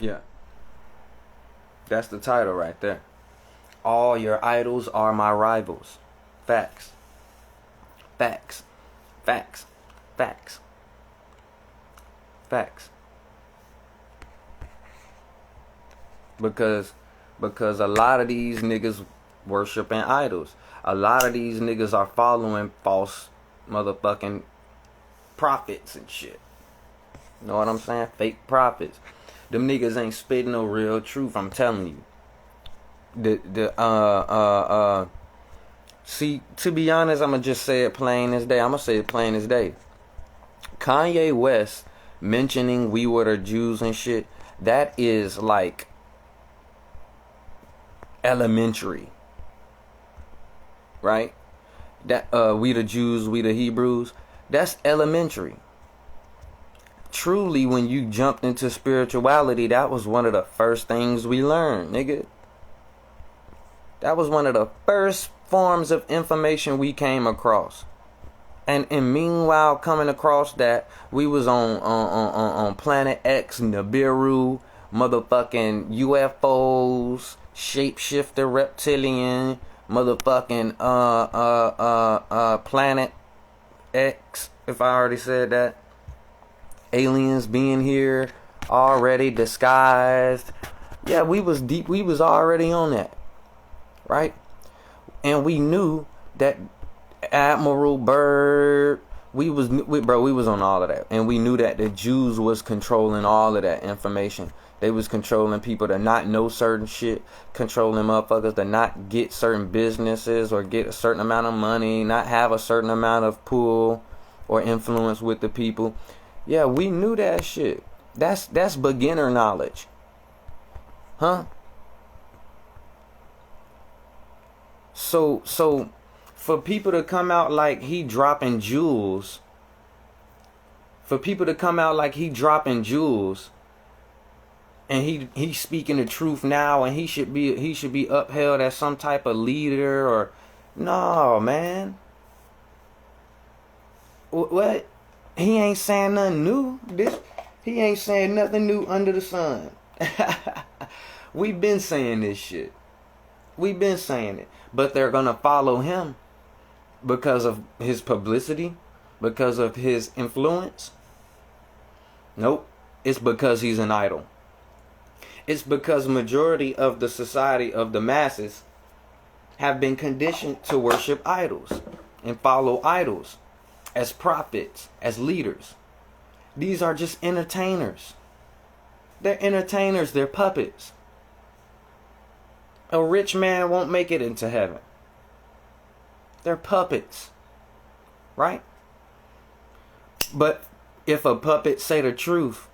Yeah, that's the title right there. All your idols are my rivals. Facts. Facts. Facts. Facts. Facts. Because a lot of these niggas worshiping idols. A lot of these niggas are following false motherfucking prophets and shit. You know what I'm saying? Fake prophets. Them niggas ain't spitting no real truth, I'm telling you. See, to be honest, I'ma just say it plain as day. I'ma say it plain as day. Kanye West mentioning we were the Jews and shit, that is like elementary. Right? That we the Jews, we the Hebrews, that's elementary. Truly, when you jumped into spirituality, that was one of the first things we learned, nigga. That was one of the first forms of information we came across. And meanwhile, coming across that, we was on Planet X, Nibiru, motherfucking UFOs, shapeshifter, reptilian, motherfucking Planet X, if I already said that. Aliens being here, already disguised. Yeah, we was deep. We was already on that, right? And we knew that Admiral Byrd. We was on all of that, and we knew that the Jews was controlling all of that information. They was controlling people to not know certain shit, controlling motherfuckers to not get certain businesses or get a certain amount of money, not have a certain amount of pull or influence with the people. Yeah, we knew that shit. That's beginner knowledge. Huh? So for people to come out like he dropping jewels, and he's speaking the truth now, and he should be upheld as some type of leader, or no, man. What? He ain't saying nothing new. He ain't saying nothing new under the sun. We've been saying this shit. We've been saying it. But they're gonna follow him because of his publicity, because of his influence. Nope. It's because he's an idol. It's because majority of the society of the masses have been conditioned to worship idols and follow idols as prophets, as leaders. These are just entertainers. They're entertainers, they're puppets. A rich man won't make it into heaven. They're puppets. Right? But if a puppet say the truth,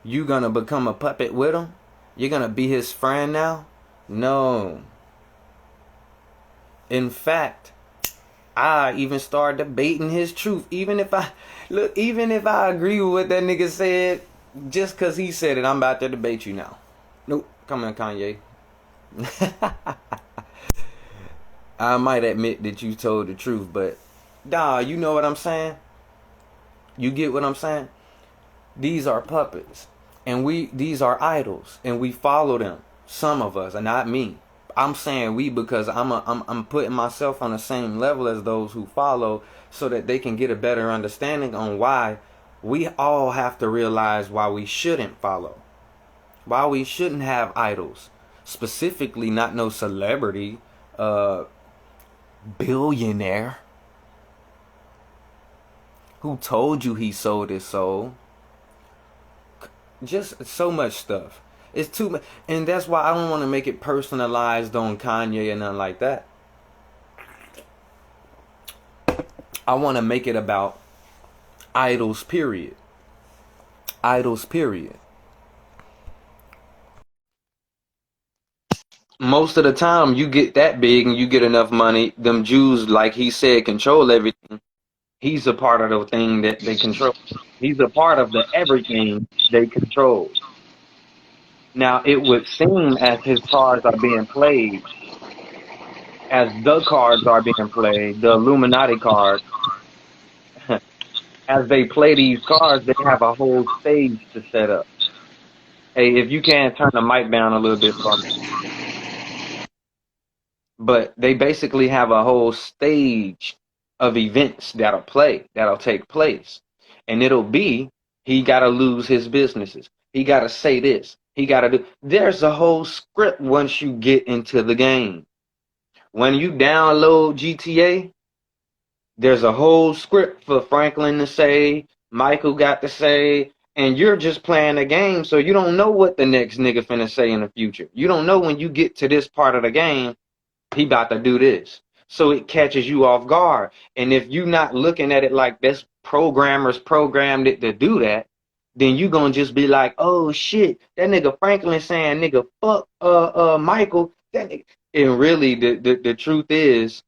you gonna become a puppet with him? You're gonna be his friend now? No. In fact, I even start debating his truth. Even if I agree with what that nigga said, just cause he said it, I'm about to debate you now. Nope. Come on, Kanye. I might admit that you told the truth, but you know what I'm saying? You get what I'm saying? These are puppets, and these are idols, and we follow them. Some of us, and not me. I'm saying we because I'm putting myself on the same level as those who follow, so that they can get a better understanding on why we all have to realize why we shouldn't follow, why we shouldn't have idols, specifically not no celebrity, billionaire who told you he sold his soul. Just so much stuff. It's too much, and that's why I don't want to make it personalized on Kanye and nothing like that. I want to make it about idols, period. Idols, period. Most of the time, you get that big and you get enough money, them Jews, like he said, control everything. He's a part of the thing that they control. He's a part of the everything they control. Now, it would seem as his cards are being played, as the cards are being played, the Illuminati cards, as they play these cards, they have a whole stage to set up. Hey, if you can turn the mic down a little bit for me. But they basically have a whole stage of events that'll take place. And it'll be he gotta lose his businesses. He gotta say this. He gotta do there's a whole script once you get into the game. When you download GTA, there's a whole script for Franklin to say, Michael got to say, and you're just playing the game, so you don't know what the next nigga finna say in the future. You don't know when you get to this part of the game, he about to do this. So it catches you off guard. And if you not looking at it like this, programmers programmed it to do that, then you gonna just be like, oh shit, that nigga Franklin saying nigga fuck Michael. That nigga. And really the truth is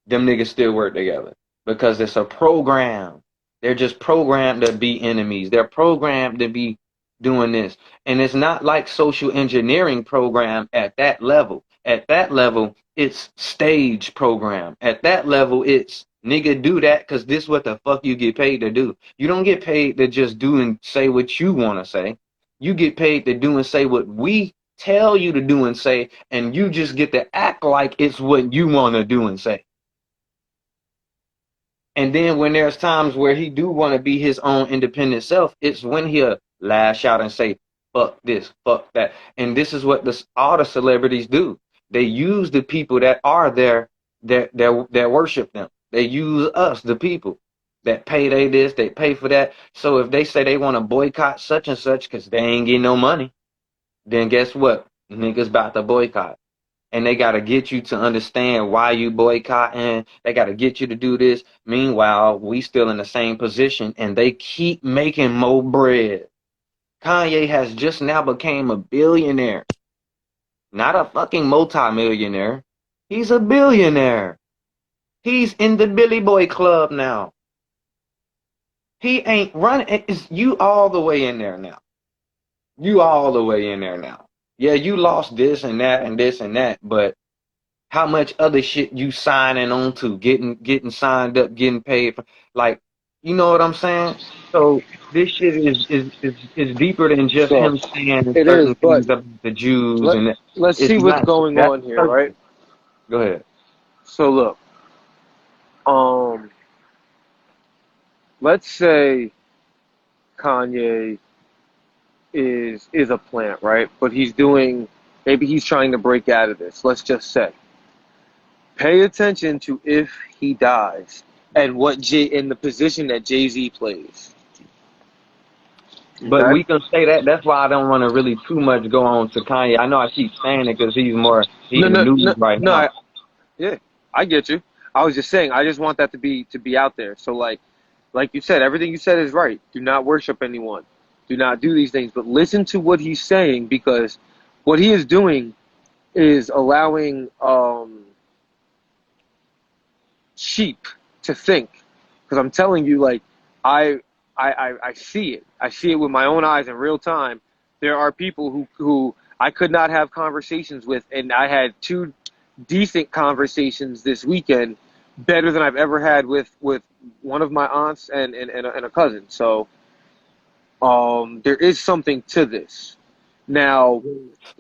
them niggas still work together because it's a program. They're just programmed to be enemies. They're programmed to be doing this. And it's not like social engineering program at that level. At that level, it's stage program. At that level, it's nigga do that because this what the fuck you get paid to do. You don't get paid to just do and say what you want to say. You get paid to do and say what we tell you to do and say, and you just get to act like it's what you want to do and say. And then when there's times where he do want to be his own independent self, it's when he'll lash out and say, fuck this, fuck that. And this is what all the celebrities do. They use the people that are there that worship them. They use us, the people that pay they this, they pay for that. So if they say they want to boycott such and such because they ain't getting no money, then guess what? Niggas about to boycott and they got to get you to understand why you boycotting. They got to get you to do this. Meanwhile, we still in the same position, and they keep making more bread. Kanye has just now became a billionaire, not a fucking multimillionaire. He's a billionaire. He's in the Billy Boy Club now. He ain't running. It's you all the way in there now. You all the way in there now. Yeah, you lost this and that and this and that, but how much other shit you signing on to, getting signed up, getting paid for, like, you know what I'm saying? So this shit is deeper than just So him saying it is, certain but things about the Jews let and that. let's It's see what's not going that's on here, right? certain. Go ahead. So look, um, let's say Kanye is a plant, right? But maybe he's trying to break out of this. Let's just say, pay attention to if he dies and in the position that Jay-Z plays. But Okay? we can say that. That's why I don't want to really too much go on to Kanye. I know I keep saying it because he No, in the no, no, news right no. now. Yeah, I get you. I was just saying, I just want that to be out there. So like you said, everything you said is right. Do not worship anyone. Do not do these things. But listen to what he's saying, because what he is doing is allowing sheep to think. Because I'm telling you, like, I, I see it. I see it with my own eyes in real time. There are people who I could not have conversations with, and I had two decent conversations this weekend, better than I've ever had with one of my aunts and a cousin. So there is something to this. Now,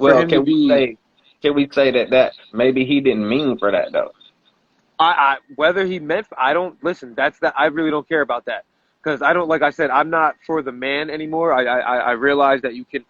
for Well, him to be, can we say that maybe he didn't mean for that though? whether he meant, I don't listen. That's that. I really don't care about that, because I don't, like I said, I'm not for the man anymore. I realize that you can.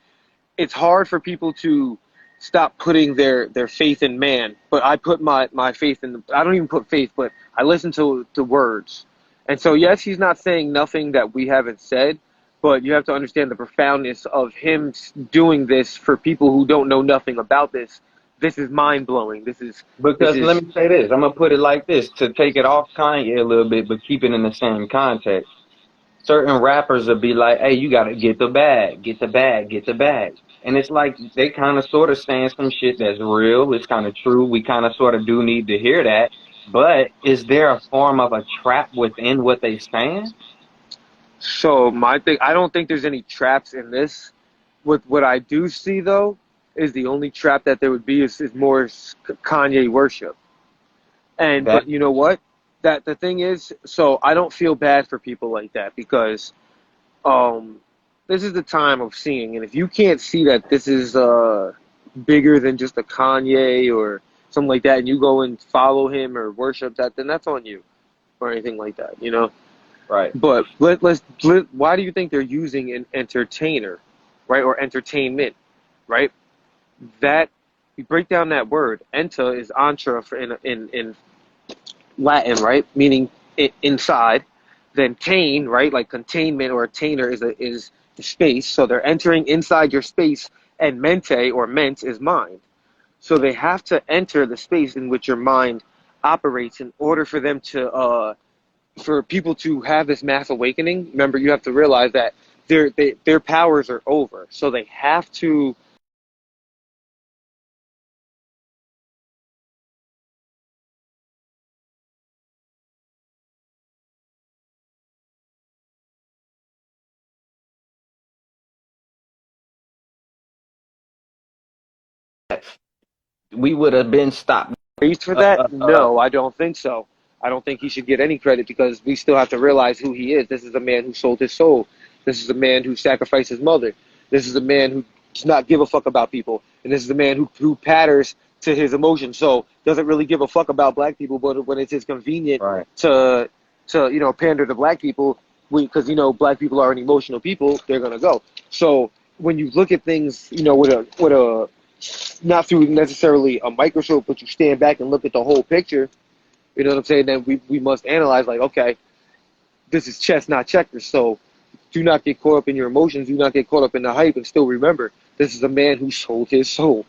It's hard for people to stop putting their faith in man, but I put my faith in. I don't even put faith, but I listen to words. And so, yes, he's not saying nothing that we haven't said, but you have to understand the profoundness of him doing this for people who don't know nothing about this. This is mind blowing. This Because let is me say this, I'm gonna put it like this to take it off Kanye a little bit, but keep it in the same context. Certain rappers will be like, "Hey, you gotta get the bag, get the bag, get the bag," and it's like they kind of sort of saying some shit that's real. It's kind of true. We kind of sort of do need to hear that, but is there a form of a trap within what they saying? So my thing, I don't think there's any traps in this. What I do see though is the only trap that there would be is more Kanye worship. And That but you know what? That the thing is, so I don't feel bad for people like that, because um this is the time of seeing, and if you can't see that this is bigger than just a Kanye or something like that, and you go and follow him or worship that, then that's on you or anything like that, you know. Right. But why do you think they're using an entertainer, right, or entertainment, right? That you break down that word, enta is entra for in Latin, right, meaning inside. Then tain, right, like containment or attainer is space. So they're entering inside your space, and mente or ment is mind. So they have to enter the space in which your mind operates in order for them to for people to have this mass awakening. Remember, you have to realize that their powers are over, so they have to. We would have been stopped. Praised for Uh, that? uh, uh, No, I don't think so. I don't think he should get any credit because we still have to realize who he is. This is a man who sold his soul. This is a man who sacrificed his mother. This is a man who does not give a fuck about people. And this is a man who patters to his emotions. So doesn't really give a fuck about black people, but when it's convenient right. to pander to black people, because black people are an emotional people, they're gonna go. So when you look at things, with a not through necessarily a microscope, but you stand back and look at the whole picture, you know what I'm saying? Then we must analyze, like, okay, this is chess, not checkers. So do not get caught up in your emotions. Do not get caught up in the hype, and still remember, this is a man who sold his soul.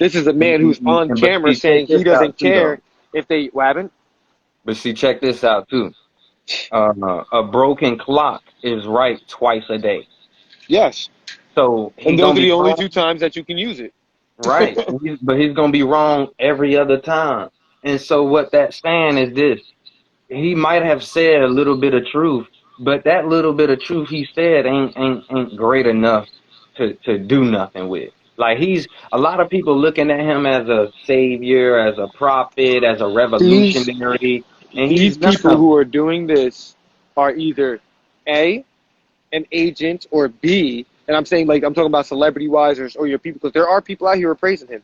This is a man who's on But camera see, check saying this he out doesn't too, though. care if they wabbing. But see, check this out too. A broken clock is right twice a day. Yes. So And he those gonna are be the only wrong, two times that you can use it. right? But he's gonna be wrong every other time. And so what that's saying is this: he might have said a little bit of truth, but that little bit of truth he said ain't great enough to do nothing with. Like he's a lot of people looking at him as a savior, as a prophet, as a These revolutionary, and he's these people not. who are doing this are either A, an agent, or B, and I'm saying, like, I'm talking about celebrity wise, or your people, because there are people out here who are praising him,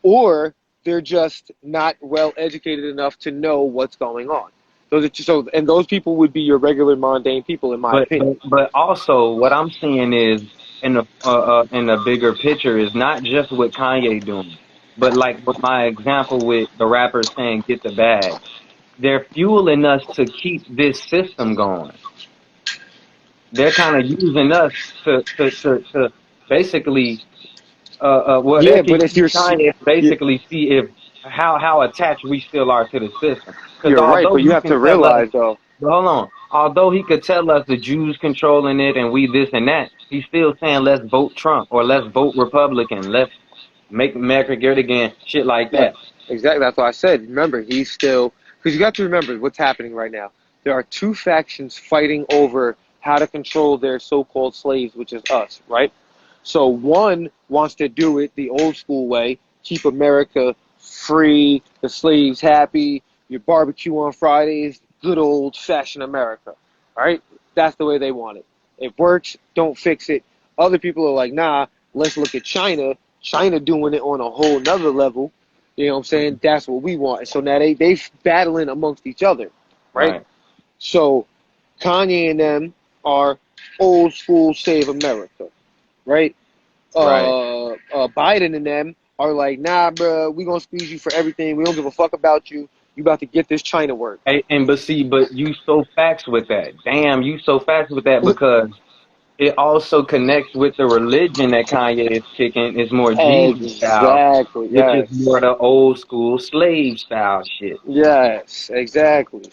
or they're just not well educated enough to know what's going on. And those people would be your regular mundane people, in my But but opinion. but also what I'm seeing is in the bigger picture is not just what Kanye doing, but like with my example with the rappers saying get the bag. They're fueling us to keep this system going. They're kind of using us to basically well they Yeah, can but if use you're Kanye to you- basically see if how attached we still are to the system. Because you're right, although but you he have can to tell us realize though. But hold on. Although he could tell us the Jews controlling it and we this and that, he's still saying let's vote Trump or let's vote Republican. Let's make America great again. Shit like Yeah, that. exactly. That's what I said. Remember, he's still, because you got to remember what's happening right now. There are two factions fighting over how to control their so-called slaves, which is us, right? So one wants to do it the old school way, keep America free, the slaves happy, your barbecue on Fridays, good old fashioned America, all right? That's the way they want it. It works, don't fix it. Other people are like, nah, let's look at China. China doing it on a whole nother level. You know what I'm saying? That's what we want. And so now they battling amongst each other, right? Right. So Kanye and them are old school save America, right? Right. Biden and them are like, nah, bro, we gonna squeeze you for everything. We don't give a fuck about you. You about to get this China work. Hey, and but see, but you so facts with that. Damn, you so facts with that because it also connects with the religion that Kanye is kicking. Is more Jesus style, Exactly. which is more Yes. the old school slave style shit. Yes. Exactly. Be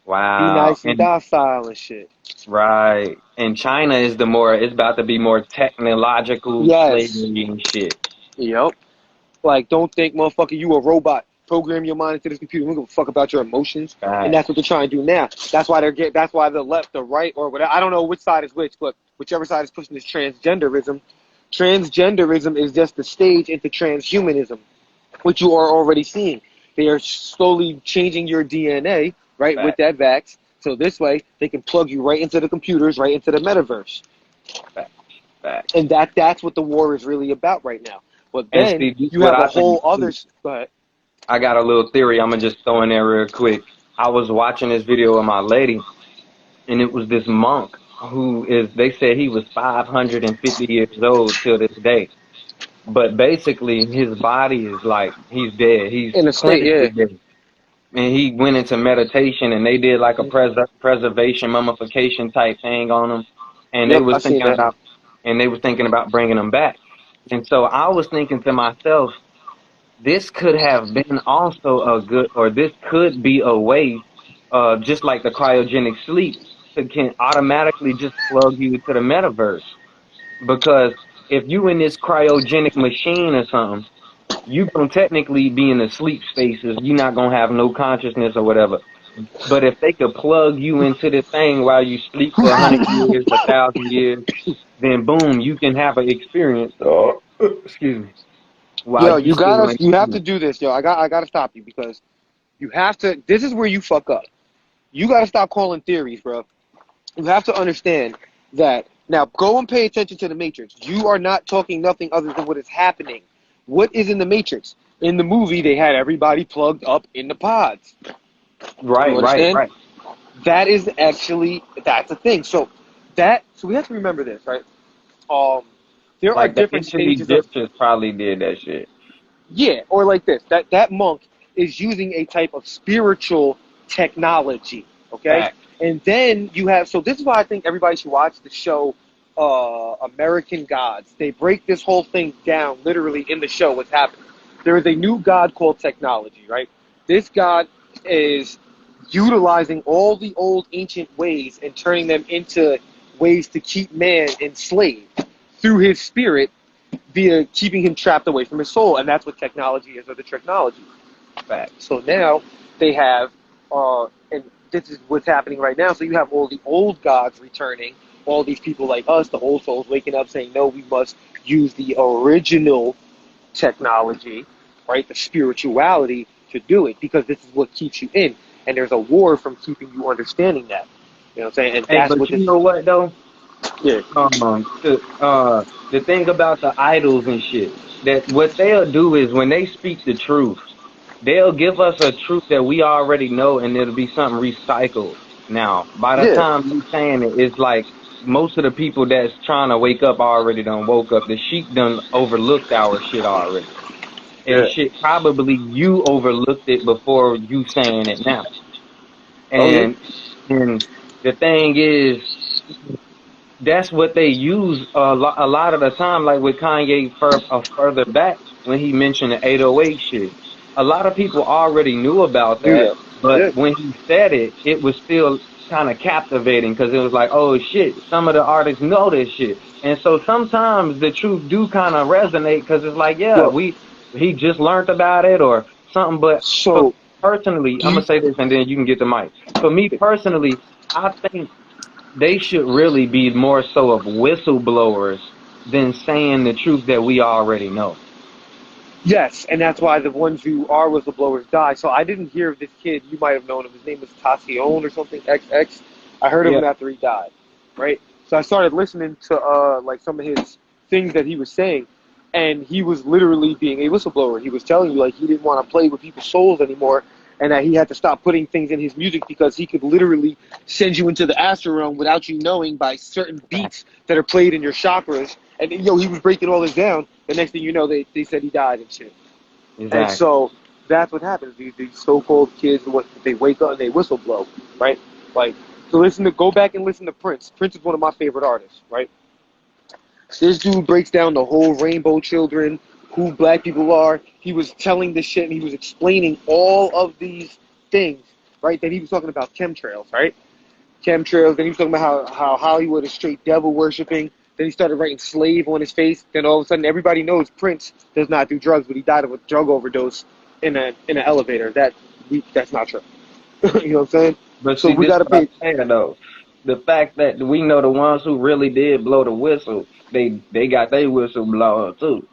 Wow. nice and And docile and shit. right. And China is the more, it's about to be more technological Yes. slavery and shit. Yep. Like, don't think, motherfucker, you a robot. Program your mind into this computer. We don't give a fuck about your emotions. And Right. that's what they're trying to do now. That's why that's why the left, the right, or whatever. I don't know which side is which, but whichever side is pushing this transgenderism. Transgenderism is just the stage into transhumanism, which you are already seeing. They are slowly changing your DNA, right, with Fact. that vax. So this way, they can plug you right into the computers, right into the metaverse. Fact. Facts. And that's what the war is really about right now. But And then see, this is you what have a I think whole other. too. Go ahead. I got a little theory. I'm gonna just throw in there real quick. I was watching this video with my lady, and it was this monk who is. They said he was 550 years old till this day. But basically, his body is like he's dead. He's In a state, yeah. clinically dead. And he went into meditation, and they did like a preservation, mummification type thing on him, and they Yep, was I seen thinking that. about, bringing him back. And so I was thinking to myself, this could have been also a good, or this could be a way, just like the cryogenic sleep, to can automatically just plug you to the metaverse. Because if you in this cryogenic machine or something, you gonna technically be in the sleep spaces. You're not gonna have no consciousness or whatever. But if they could plug you into this thing while you sleep for 100 years, 1,000 years, then boom, you can have an experience. Oh, excuse me. While Yo, you still ain't you have to sleep. do this, yo. I gotta stop you because you have to. This is where you fuck up. You gotta stop calling theories, bro. You have to understand that. Now, go and pay attention to the Matrix. You are not talking nothing other than what is happening. What is in the Matrix? In the movie, they had everybody plugged up in the pods. You Right, right, understand? right. That is actually that's a thing. So we have to remember this, right? There are Like the different ancient stages of Egyptians probably did that shit. yeah, or like this. That monk is using a type of spiritual technology. Okay, Fact. and then you have. So this is why I think everybody should watch the show American Gods. They break this whole thing down literally in the show. What's happening? There is a new god called technology. Right. This god is utilizing all the old ancient ways and turning them into ways to keep man enslaved through his spirit via keeping him trapped away from his soul, and that's what technology is, or the technology. Fact. So now they have, and this is what's happening right now. So you have all the old gods returning, all these people like us, the old souls, waking up saying, no, we must use the original technology, right, the spirituality to do it, because this is what keeps you in. And there's a war from keeping you understanding that. You know what I'm saying? And Hey, that's but what you this, know what though? yeah. The thing about the idols and shit, that what they'll do is when they speak the truth, they'll give us a truth that we already know, and it'll be something recycled. Now, by the Yeah. time you saying it, it's like most of the people that's trying to wake up already done woke up. The sheep done overlooked our shit already. And Yeah. shit, probably you overlooked it before you saying it now. Oh, yeah. And and the thing is, that's what they use a lot of the time, like with Kanye further back when he mentioned the 808 shit. A lot of people already knew about Do that, that. but Yeah. when he said it, it was still kind of captivating because it was like, oh shit, some of the artists know this shit. And so sometimes the truth do kind of resonate because it's like, yeah, Look, he just learned about it or something. But for so personally, I'm you, gonna say this and then you can get the mic. For me personally, I think they should really be more so of whistleblowers than saying the truth that we already know. yes, and that's why the ones who are whistleblowers die. So I didn't hear of this kid. You might have known him. His name was Tacion or something. XX. I heard of Yeah, him after he died, right? So I started listening to like some of his things that he was saying, and he was literally being a whistleblower. He was telling you like he didn't want to play with people's souls anymore, and that he had to stop putting things in his music because he could literally send you into the astral realm without you knowing by certain beats that are played in your chakras. And yo, he was breaking all this down. The next thing you know, they said he died and shit. And exactly. so that's what happens. These so-called kids, what they wake up and they whistle blow, right? Like, so go back and listen to Prince. Prince is one of my favorite artists, right? This dude breaks down the whole rainbow children, who black people are. He was telling this shit and he was explaining all of these things, right? Then he was talking about chemtrails, right? Chemtrails. Then he was talking about how Hollywood is straight devil worshipping. Then he started writing slave on his face. Then all of a sudden, everybody knows Prince does not do drugs, but he died of a drug overdose in an elevator. That's not true. You know what I'm saying? But So see, we this is gotta what I'm pay. saying though. The fact that we know the ones who really did blow the whistle, they got their whistle blown too.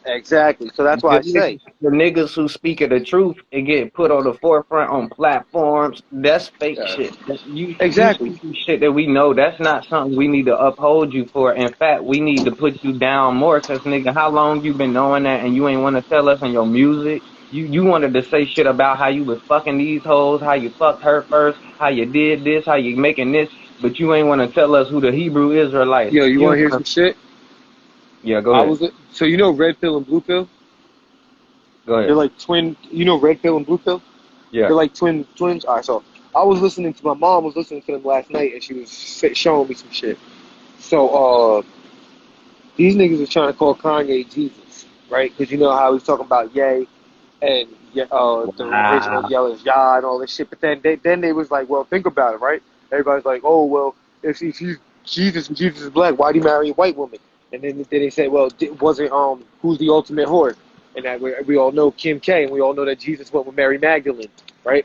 Exactly. So that's why I say The niggas who speak of the truth and get put on the forefront on platforms, that's fake uh, shit. You exactly. speaking shit that we know, that's not something we need to uphold you for. In fact, we need to put you down more because, nigga, how long you been knowing that and you ain't want to tell us in your music? You wanted to say shit about how you was fucking these hoes, how you fucked her first, how you did this, how you making this, but you ain't want to tell us who the Hebrew Israelites. Yo, you You want to ain't hear wanna, some shit? yeah, go I ahead. was so you know red pill and blue pill. Go They're ahead. like twin. You know red pill and blue pill. Yeah. They're like twins. All right, so I was listening to my mom was listening to them last night, and she was showing me some shit. So these niggas are trying to call Kanye Jesus, right? Because you know how he's talking about Ye and the original Wow. Yell is Yah and all this shit. But then they was like, well, think about it, right? Everybody's like, oh well, if he's Jesus and Jesus is black, why'd he marry a white woman? And then they say, well, wasn't who's the ultimate whore? And that we all know Kim K, and we all know that Jesus went with Mary Magdalene, right?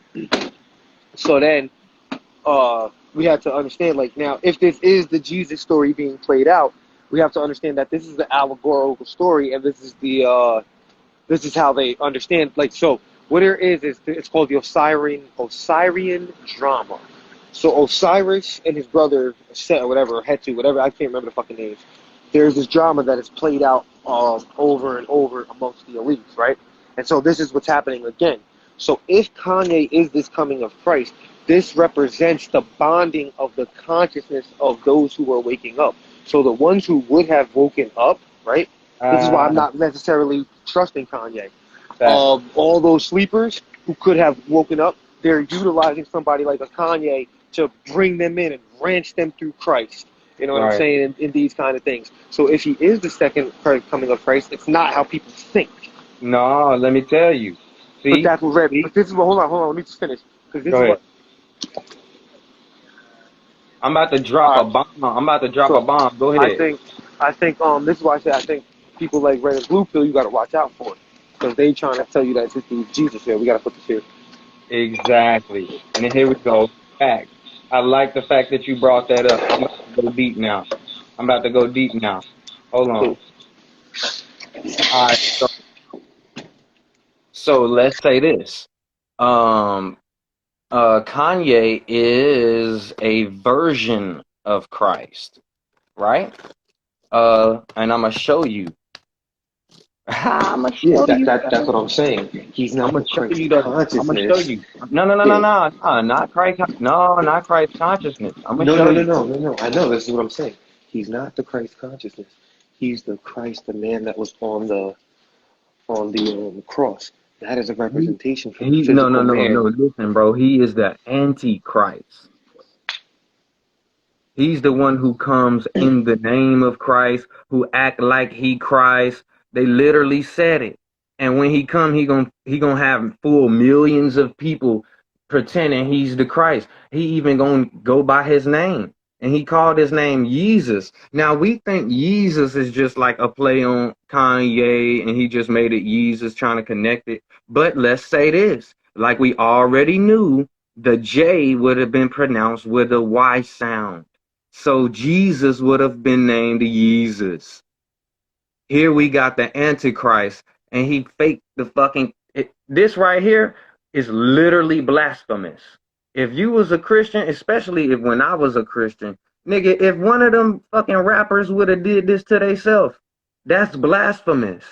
So then we have to understand, like, now, if this is the Jesus story being played out, we have to understand that this is the allegorical story, and this is how they understand. Like, so what there is it's called the Osirian drama. So Osiris and his brother Set or whatever, or Hetu, whatever, I can't remember the fucking names. There's this drama that is played out over and over amongst the elites, right? And so this is what's happening again. So if Kanye is this coming of Christ, this represents the bonding of the consciousness of those who are waking up. So the ones who would have woken up, right? This is why I'm Uh, not necessarily trusting Kanye. Fact. All those sleepers who could have woken up, they're utilizing somebody like a Kanye to bring them in and ranch them through Christ. You know what I'm Right. saying? In these kind of things. So if he is the second coming of Christ, it's not how people think. No, let me tell you. But See? that's what Red. See? But this is what. Hold on. Let me just finish. Because this Go is ahead. what. I'm about to drop All a right. bomb. I'm about to drop a So bomb. Go I ahead. think, this is why I say I think people like Red and Blue Pill, you got to watch out for it. Because they trying to tell you that this is Jesus here. We got to put this here. Exactly. And then here we go. Fact. I like the fact that you brought that up. I'm about to go deep now. I'm about to go deep now. Hold on. Cool. All right. So let's say this. Um, Kanye is a version of Christ, right? And I'm gonna show you. I'm gonna Yeah, show you. that's what I'm saying. He's I'm not gonna the show Christ you the. I'm gonna show consciousness. you. No, no, no, no, Yeah. no, no, not Christ. No, not Christ consciousness. I'm gonna No, no, show no, you. no, no, no. I know. This is what I'm saying. He's not the Christ consciousness. He's the Christ, the man that was on the cross. That is a He, representation for the he, no, no, physical no, no. man. Listen, bro. He is the Antichrist. He's the one who comes in the name of Christ, who act like he Christ. They literally said it. And when he come, he gonna have full millions of people pretending he's the Christ. He even gonna go by his name. And he called his name Jesus. Now we think Jesus is just like a play on Kanye and he just made it Jesus trying to connect it. But let's say this, like we already knew, the J would have been pronounced with a Y sound. So Jesus would have been named Jesus. Here we got the Antichrist, and he faked the fucking. This right here is literally blasphemous. If you was a Christian, especially if when I was a Christian, nigga, if one of them fucking rappers would have did this to theyself, that's blasphemous.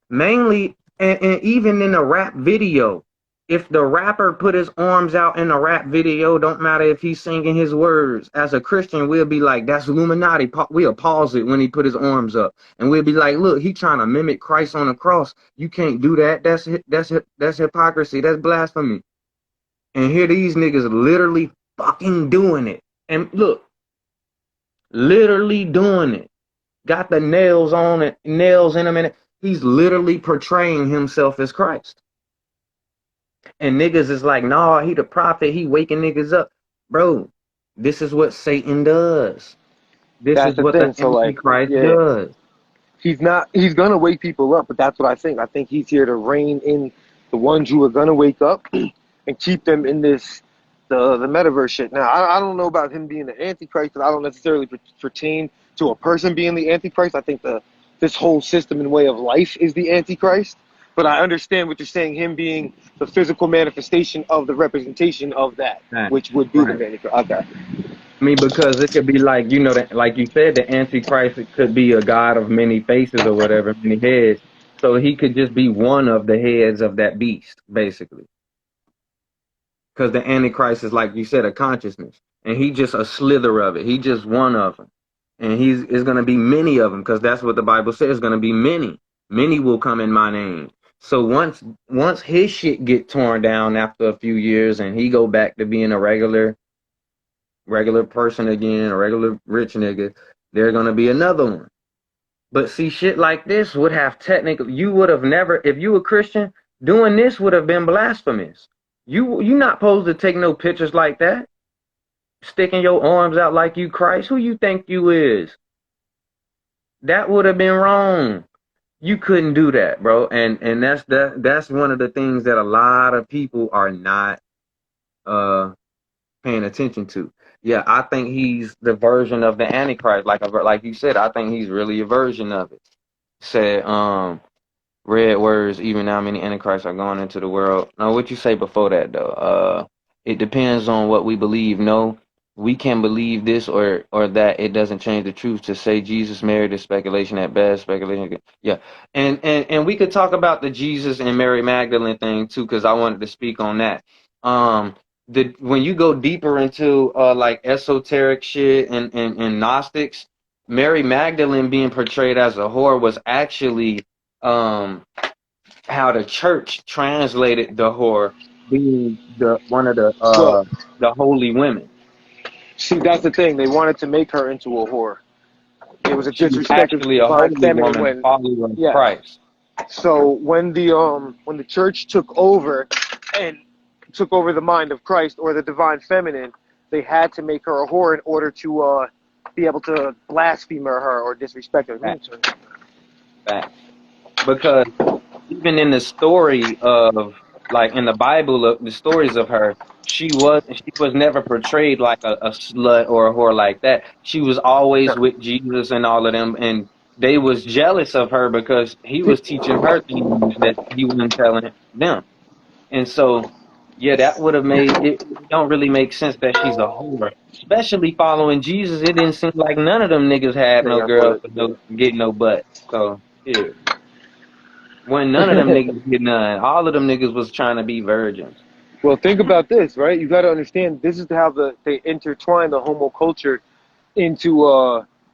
Mainly, and even in a rap video, if the rapper put his arms out in a rap video, don't matter if he's singing his words. As a Christian, we'll be like, that's Illuminati. We'll pause it when he put his arms up. And we'll be like, look, he trying to mimic Christ on the cross. You can't do that. That's hypocrisy. That's blasphemy. And here these niggas literally fucking doing it. And look, literally doing it. Got the nails on it, nails in him, and he's literally portraying himself as Christ. And niggas is like, nah, he the prophet. He waking niggas up, bro. This is what Satan does. This That's is the what the thing. So like, Antichrist yeah, does. he's not. He's gonna wake people up, but that's what I think. I think he's here to rein in the ones who are gonna wake up and keep them in this the metaverse shit. Now, I don't know about him being the Antichrist, because I don't necessarily pertain to a person being the Antichrist. I think the this whole system and way of life is the Antichrist. But I understand what you're saying, him being the physical manifestation of the representation of that, Right. which would be the Right. Antichrist. Okay. I mean, because it could be like, that, like you said, the Antichrist, it could be a god of many faces or whatever, many heads. So he could just be one of the heads of that beast, basically. Because the Antichrist is, like you said, a consciousness, and he just a slither of it. He just one of them, and he's is going to be many of them, because that's what the Bible says. Going to be many. Many will come in my name. So once his shit get torn down after a few years, and he go back to being a regular person again, a regular rich nigga, there's going to be another one. But see, shit like this would have technically, you would have never, if you were Christian, doing this would have been blasphemous. You not supposed to take no pictures like that. Sticking your arms out like you Christ. Who you think you is? That would have been wrong. You couldn't do that, bro. And that's one of the things that a lot of people are not paying attention to. Yeah, I think he's the version of the Antichrist. Like you said, I think he's really a version of it. Said red words, even how many antichrists are going into the world. Now, what you say before that, though? It depends on what we believe. No, we can believe this or that. It doesn't change the truth. To say Jesus married is speculation at best. Speculation. Yeah, and we could talk about the Jesus and Mary Magdalene thing too, because I wanted to speak on that. When you go deeper into like esoteric shit and Gnostics, Mary Magdalene being portrayed as a whore was actually how the church translated the whore being one of Well, the holy women. see, that's the thing. They wanted to make her into a whore. It was a She was disrespect of the actually a divine holy feminine woman, a when, follower of yeah. Christ. So when the church took over and took over the mind of Christ or the divine feminine, they had to make her a whore in order to be able to blaspheme her or disrespect her. Fact. Fact. Because even in the story of, like in the Bible, the stories of her, she was never portrayed like a slut or a whore like that. She was always with Jesus and all of them, and they was jealous of her because he was teaching her things that he wasn't telling them. And so, yeah, that would have made it. It don't really make sense that she's a whore, especially following Jesus. It didn't seem like none of them niggas had no girls for no get no butt. So yeah. When none of them niggas get none. All of them niggas was trying to be virgins. Well, think about this, right? You got to understand this is how they intertwine the homo culture into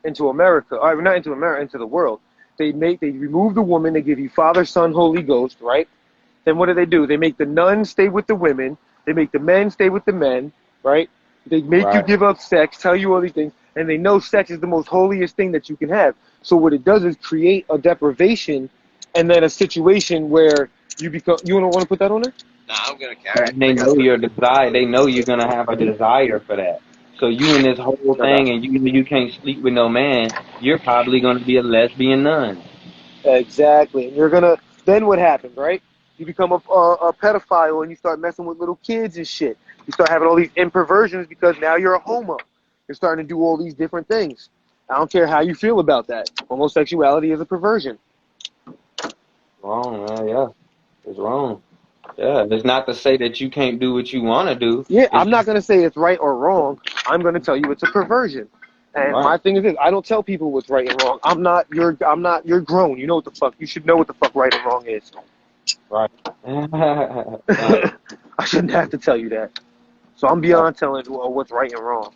America. Or not into America, into the world. They remove the woman. They give you Father, Son, Holy Ghost, right? Then what do? They make the nuns stay with the women. They make the men stay with the men, right? They make you Right. give up sex, tell you all these things, and they know sex is the most holiest thing that you can have. So what it does is create a deprivation, and then a situation where you become. You don't want to put that on there? Nah, I'm gonna carry it. And they know your desire. They know you're gonna have a desire for that. So you in this whole thing, and you can't sleep with no man. You're probably gonna be a lesbian nun. Exactly. And you're gonna. Then what happens, right? You become a pedophile and you start messing with little kids and shit. You start having all these imperversions because now you're a homo. You're starting to do all these different things. I don't care how you feel about that. Homosexuality is a perversion. Wrong, man. Yeah, it's wrong. Yeah, it's not to say that you can't do what you want to do. Yeah, It's I'm not just gonna say it's right or wrong. I'm gonna tell you it's a perversion. And right. my thing is this: I don't tell people what's right and wrong. I'm not. You're grown. You know what the fuck. You should know what the fuck right and wrong is. Right. Right. I shouldn't have to tell you that. So I'm beyond telling what's right and wrong.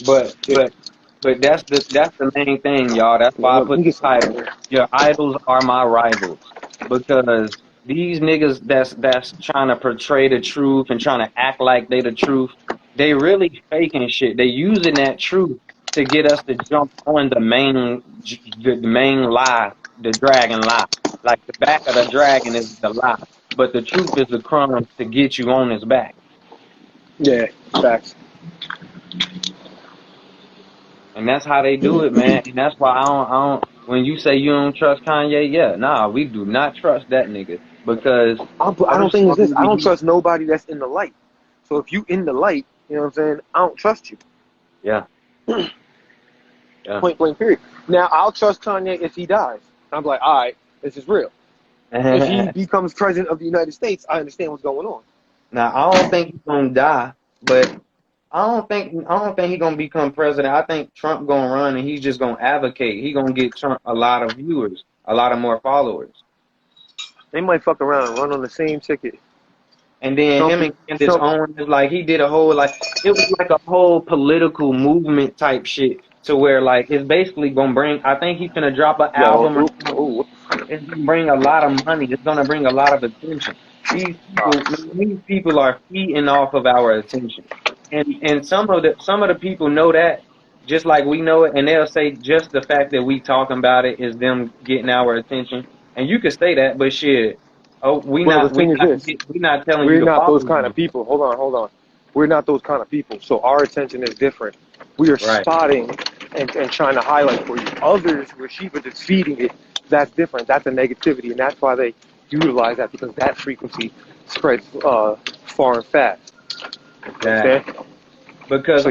But but but that's the main thing, y'all. That's Yeah, why I look, let put me the get some title. water. Your idols are my rivals. Because these niggas that's trying to portray the truth and trying to act like they the truth, they really faking shit. They using that truth to get us to jump on the main lie, the dragon lie. Like the back of the dragon is the lie, but the truth is the crumbs to get you on his back. Yeah, facts. And that's how they do it, man. And that's why I don't. When you say you don't trust Kanye, yeah, nah, we do not trust that nigga because I don't first think of it's this. all, I don't trust nobody that's in the light. So if you in the light, you know what I'm saying? I don't trust you. yeah, yeah, Point blank period. Now I'll trust Kanye if he dies. I'm like, all right, this is real. If he becomes president of the United States, I understand what's going on. Now I don't think he's gonna die, but I don't think he's gonna become president. I think Trump gonna run and he's just gonna advocate. He gonna get Trump a lot of viewers, a lot of more followers. They might fuck around and run on the same ticket. And then him and Candace Owens, like he did a whole it was like a whole political movement type shit to where like it's basically gonna bring. I think he's gonna drop an album. It's gonna bring a lot of money. It's gonna bring a lot of attention. These people are feeding off of our attention, and some of the people know that just like we know it, and they'll say just the fact that we talking about it is them getting our attention. And you could say that, but shit. Oh, we're not telling you to We're not follow those kind of people. Hold on. We're not those kind of people. So our attention is different. We are spotting and trying to highlight for you. Others, where Shiva just feeding it, that's different. That's a negativity, and that's why they utilize that, because that frequency spreads far and fast. Okay? Because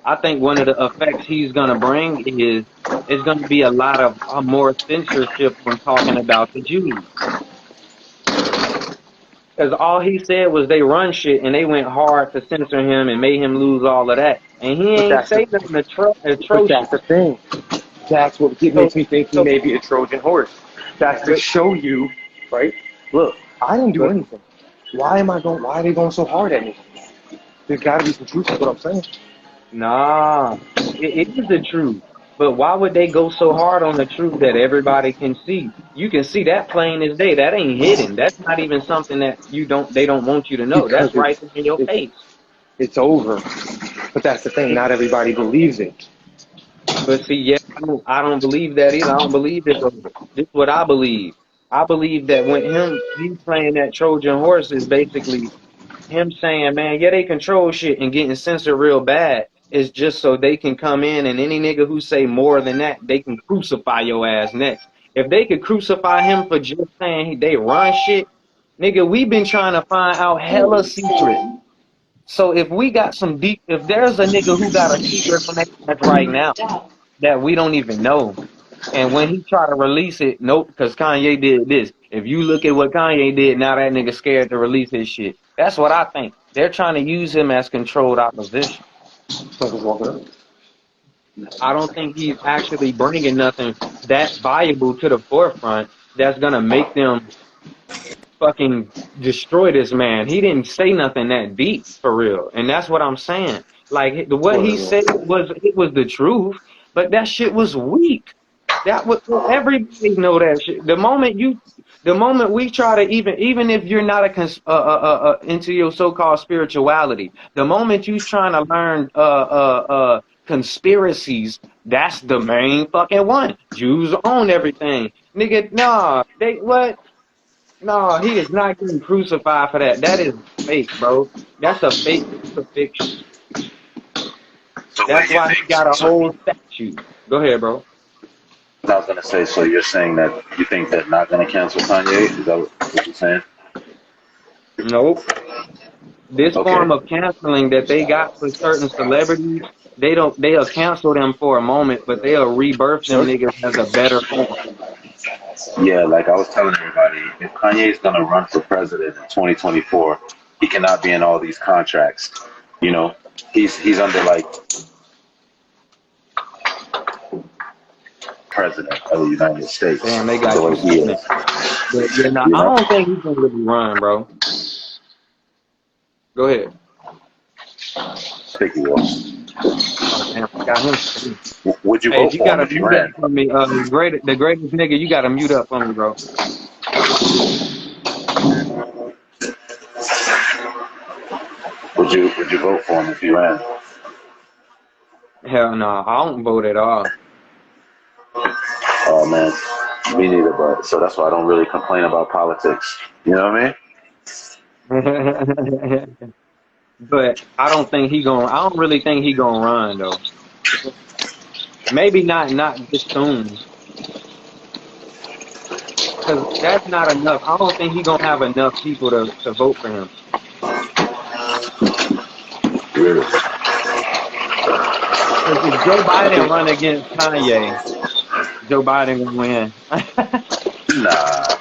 I think one of the effects he's gonna bring is gonna be a lot of more censorship when talking about the Jews. Because all he said was they run shit, and they went hard to censor him and made him lose all of that. And he ain't say nothing atrocious. But that's the thing. That's what makes me think he may be a Trojan horse. That's to show you, right? Look, I didn't do anything. Why are they going so hard at me? There's got to be some truth to what I'm saying. Nah, it is the truth. But why would they go so hard on the truth that everybody can see? You can see that plain as day. That ain't hidden. That's not even something that they don't want you to know. That's right in your face. It's over. But that's the thing. Not everybody believes it. But see, yeah, I don't believe that either. I don't believe it's over. This is what I believe. I believe that when he's playing that Trojan horse is basically him saying, man, yeah, they control shit and getting censored real bad. It's just so they can come in, and any nigga who say more than that, they can crucify your ass next. If they could crucify him for just saying they run shit, nigga, we been trying to find out hella secret. So if we got if there's a nigga who got a secret from that right now that we don't even know, and when he try to release it, nope, because Kanye did this. If you look at what Kanye did, now that nigga scared to release his shit. That's what I think. They're trying to use him as controlled opposition. I don't think he's actually bringing nothing that valuable to the forefront that's going to make them fucking destroy this man. He didn't say nothing that deep, for real. And that's what I'm saying. Like, what he said was the truth, but that shit was weak. Everybody know that shit. The moment we try to even if you're not into your so-called spirituality, the moment you trying to learn conspiracies, that's the main fucking one. Jews own everything, nigga. Nah, No, he is not getting crucified for that. That is fake, bro. That's a fake crucifixion. That's why he got a whole statue. Go ahead, bro. I was going to say, so you're saying that you think they're not going to cancel Kanye? Is that what you're saying? Nope. This form of canceling that they got for certain celebrities, they'll cancel them for a moment, but they'll rebirth them niggas as a better form. Yeah, like I was telling everybody, if Kanye's going to run for president in 2024, he cannot be in all these contracts. You know, he's under like president of the United States. Damn, they got you. I don't think he's gonna really run, bro. Go ahead. Think he will. Oh, damn, I got him. Would you vote for him if he ran? For me, the greatest nigga, you gotta mute up for me, bro. Would you vote for him if he ran? Hell no, I don't vote at all. Oh man, me neither. But so that's why I don't really complain about politics. You know what I mean? But I don't really think he gonna run though. Maybe not this soon. Cause that's not enough. I don't think he gonna have enough people to vote for him. Really? if Joe Biden run against Kanye, Joe Biden gonna win. Nah,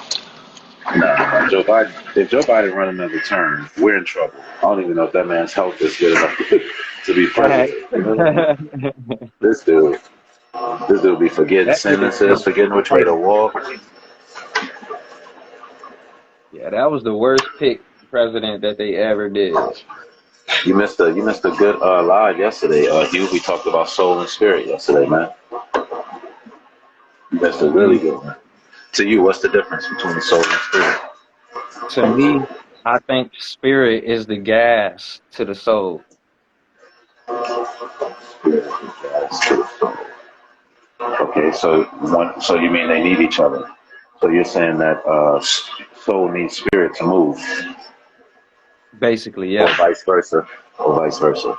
nah. Joe Biden. If Joe Biden run another term, we're in trouble. I don't even know if that man's health is good enough to be Facts. president. You know? This dude, this dude be forgetting That is sentences, the forgetting which way to hey, walk. yeah, that was the worst pick president that they ever did. You missed a good live yesterday, Hugh. We talked about soul and spirit yesterday, man. You missed a really Mm. good one. To you, what's the difference between soul and spirit? To me, I think spirit is the gas to the soul. Okay, so you mean they need each other? So you're saying that soul needs spirit to move, Basically, or yeah. vice versa, or vice versa.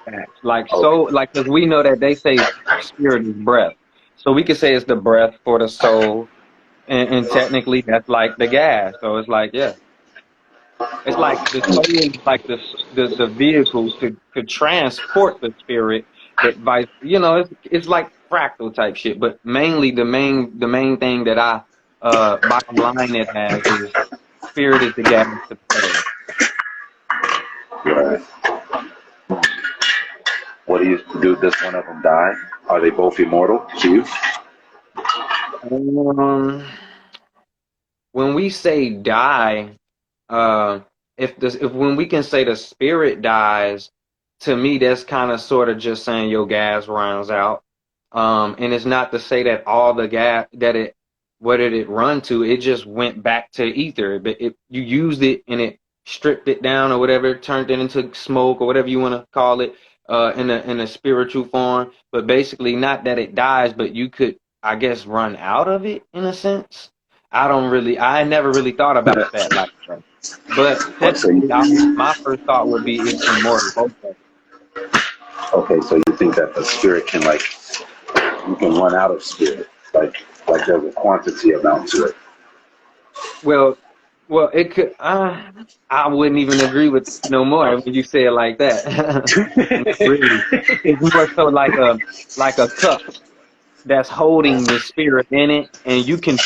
Facts. Like so, Okay. like because we know that they say spirit is breath, so we could say it's the breath for the soul, and technically that's like the gas. So it's like yeah, it's like the soul is like the vehicle to transport the spirit. That vice, it's like fractal type shit. But mainly the main thing that I bottom line it as is spirit is the gas to the soul. Right. What do you do? Does one of them die? Are they both immortal to you? Um, when we say die, uh, if when we can say the spirit dies, to me that's kind of sort of just saying your gas runs out. And it's not to say that all the gas that it what did it run to? It just went back to ether. But you used it and it stripped it down or whatever, turned it into smoke or whatever you want to call it, in a spiritual form. But basically, not that it dies, but you could, I guess, run out of it in a sense. I never really thought about that like that. But Or so technically, my first thought would be it's immortal. Okay. okay, so you think that the spirit can you can run out of spirit, like there's a quantity amount to it. Well, it could. I wouldn't even agree with no more when you say it like that. Not really. It's more so like a cup that's holding the spirit in it, and you can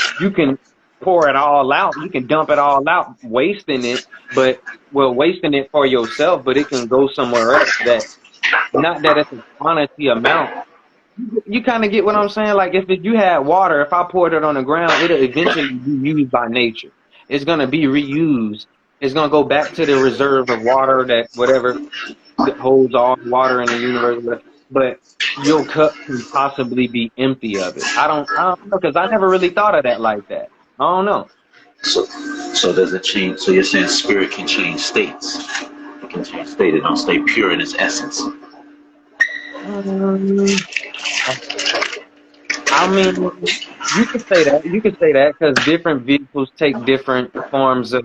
pour it all out. You can dump it all out, wasting it, but well, wasting it for yourself, but it can go somewhere else. That not that it's a quantity amount. You kind of get what I'm saying. Like if you had water, if I poured it on the ground, it'll eventually be used by nature. It's gonna be reused. It's gonna go back to the reserve of water that whatever that holds all the water in the universe. But your cup can possibly be empty of it. I don't know because I never really thought of that like that. I don't know. So, so does it change? So you're saying spirit can change states? It can change state. It don't stay pure in its essence. Um, I mean, you could say that. You could say that because different vehicles take different forms of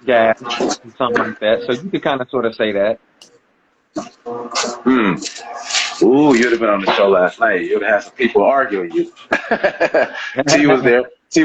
gas and something like that. So you could kind of sort of say that. Hmm. Ooh, you'd have been on the show last night. You'd have had some people arguing you. T was there. T,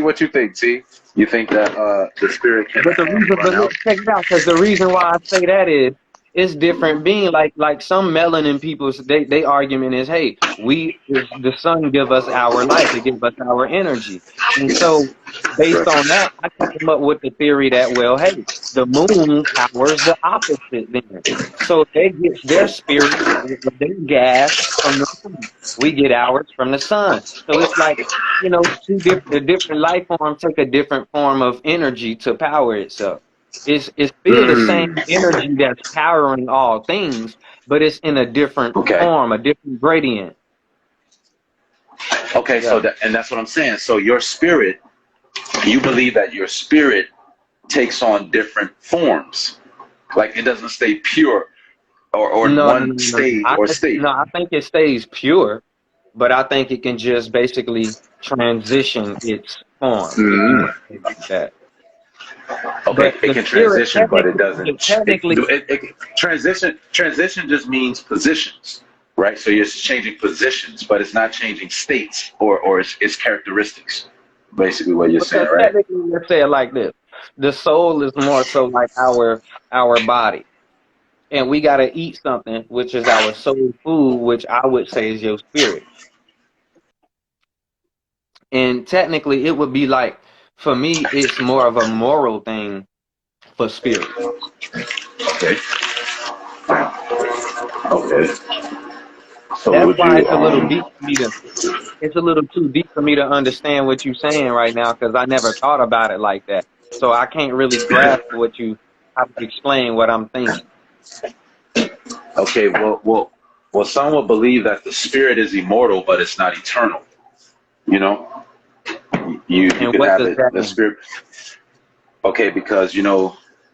what you think? T, you think that the spirit can But run out? check it out, because the reason why I say that is it's different. Being like some melanin people, they argument is, hey, the sun give us our life, it gives us our energy, and so based on that, I came up with the theory that well, hey, the moon powers the opposite then, so they get their spirit, their gas from the moon. We get ours from the sun. So it's like the different life forms take a different form of energy to power itself. It's still the Mm. same energy that's powering all things, but it's in a different Okay. form, a different gradient. Okay. So Yeah. and that's what I'm saying. So your spirit, you believe that your spirit takes on different forms. Like it doesn't stay pure or in No, no, one no, no. stage or state. I think it stays pure, but I think it can just basically transition its form, if you Mm. want to say it like that. Okay, But it the can spirit transition, but it technically, doesn't. Transition just means positions, right? So you're changing positions, but it's not changing states or its characteristics. Basically, what you're saying, because right? technically, let's say it like this: the soul is more so like our body. and we got to eat something, which is our soul food, which I would say is your spirit. And technically, it would be like, for me, it's more of a moral thing for spirit. Okay. Okay. So That's would why you it's a little deep for me to. It's a little too deep for me to understand what you're saying right now because I never thought about it like that. So I can't really grasp what you how to explain what I'm thinking. okay, well some will believe that the spirit is immortal but it's not eternal. You know? You And could what have does it that the mean? spirit okay, because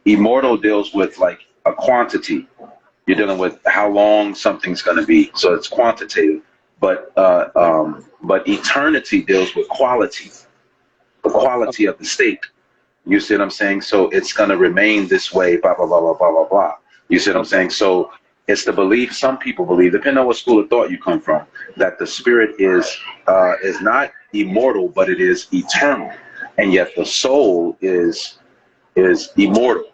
immortal deals with like a quantity. You're dealing with how long something's gonna be. So it's quantitative. But eternity deals with quality, the quality of the state. You see what I'm saying? So it's going to remain this way, blah, blah, blah, blah, blah, blah, blah. You see what I'm Okay. saying? So it's the belief, some people believe, depending on what school of thought you come from, that the spirit is not immortal, but it is eternal. And yet the soul is immortal